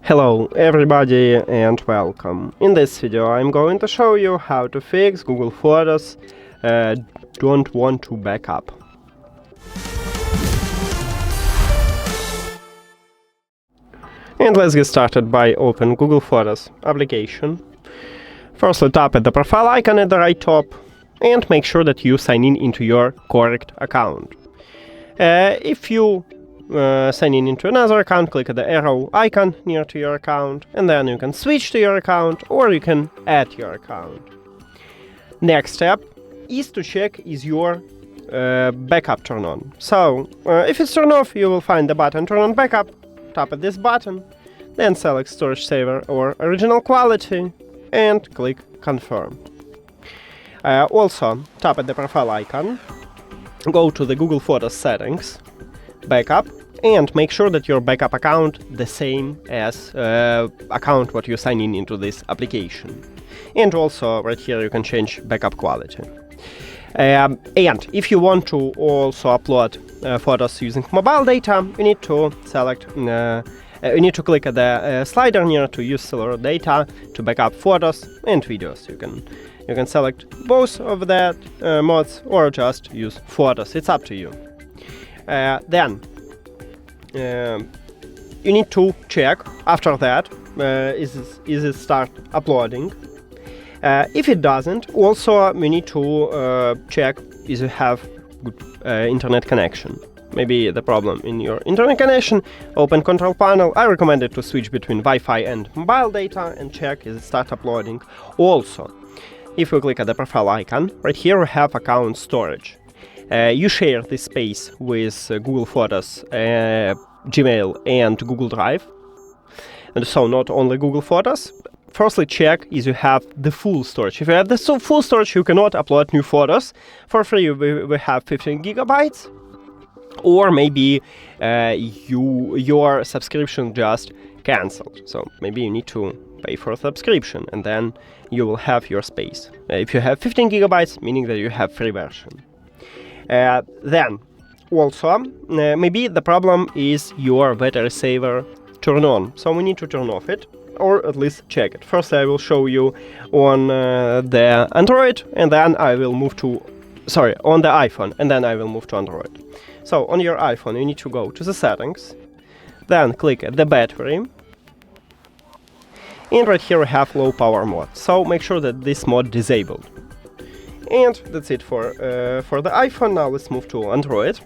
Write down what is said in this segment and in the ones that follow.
Hello everybody and welcome. In this video I'm going to show you how to fix Google Photos don't want to back up. And let's get started by open Google Photos application. Firstly, tap at the profile icon at the right top and make sure that you sign in into your correct account. If you sign in into another account, click at the arrow icon near to your account, and then you can switch to your account or you can add your account. Next step is to check is your backup turned on. So if it's turned off, you will find the button turn on backup, tap at this button, then select storage saver or original quality and click confirm. Also tap at the profile icon, go to the Google Photos settings, backup, and make sure that your backup account the same as account what you sign in into this application. And also right here you can change backup quality. And if you want to also upload photos using mobile data, you need to select you need to click at the slider near to use cellular data to backup photos and videos. You can select both of that modes or just use photos. It's up to you. Then you need to check after that is it start uploading. If it doesn't, also we need to check if you have good internet connection. Maybe the problem in your internet connection. Open control panel. I recommend it to switch between Wi-Fi and mobile data and check is it start uploading. Also, if we click at the profile icon, right here we have account storage. You share this space with Google Photos, Gmail and Google Drive, and so not only Google Photos. Firstly, check if you have the full storage. If you have the full storage, you cannot upload new photos. For free, we have 15 gigabytes, or maybe your subscription just cancelled. So maybe you need to pay for a subscription, and then you will have your space. If you have 15 gigabytes, meaning that you have free version. Then, also, maybe the problem is your battery saver turned on, so we need to turn off it, or at least check it. First I will show you on the Android, and then I will move to, on the iPhone, and then I will move to Android. So, on your iPhone you need to go to the settings, then click at the battery, and right here we have low power mode, so make sure that this mode disabled. And that's it for the iPhone. Now let's move to Android.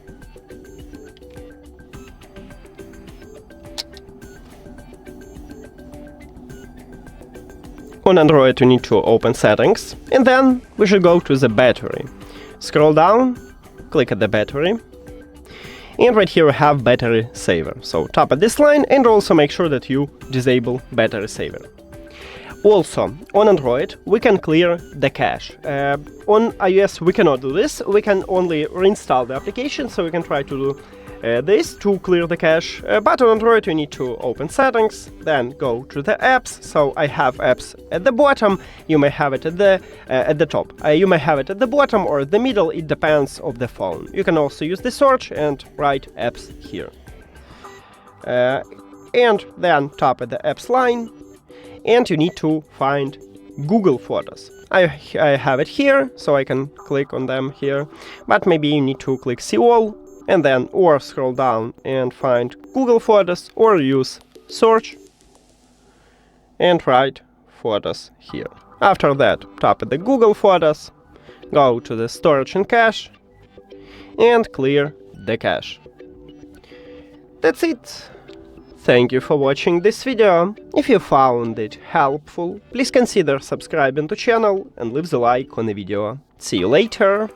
On Android you need to open settings, and then we should go to the battery. Scroll down, click at the battery, and right here we have battery saver. So tap at this line and also make sure that you disable battery saver. Also, on Android, we can clear the cache. On iOS, we cannot do this. We can only reinstall the application, so we can try to do this to clear the cache. But on Android, you need to open settings, then go to the apps. So I have apps at the bottom. You may have it at the top. You may have it at the bottom or the middle. It depends on the phone. You can also use the search and write apps here. And then tap at the apps line. And you need to find Google Photos. I have it here, so I can click on them here, but maybe you need to click see all, and then or scroll down and find Google Photos, or use search and write photos here. After that, tap at the Google Photos, go to the storage and cache, and clear the cache. That's it. Thank you for watching this video. If you found it helpful, please consider subscribing to channel and leave the like on the video. See you later!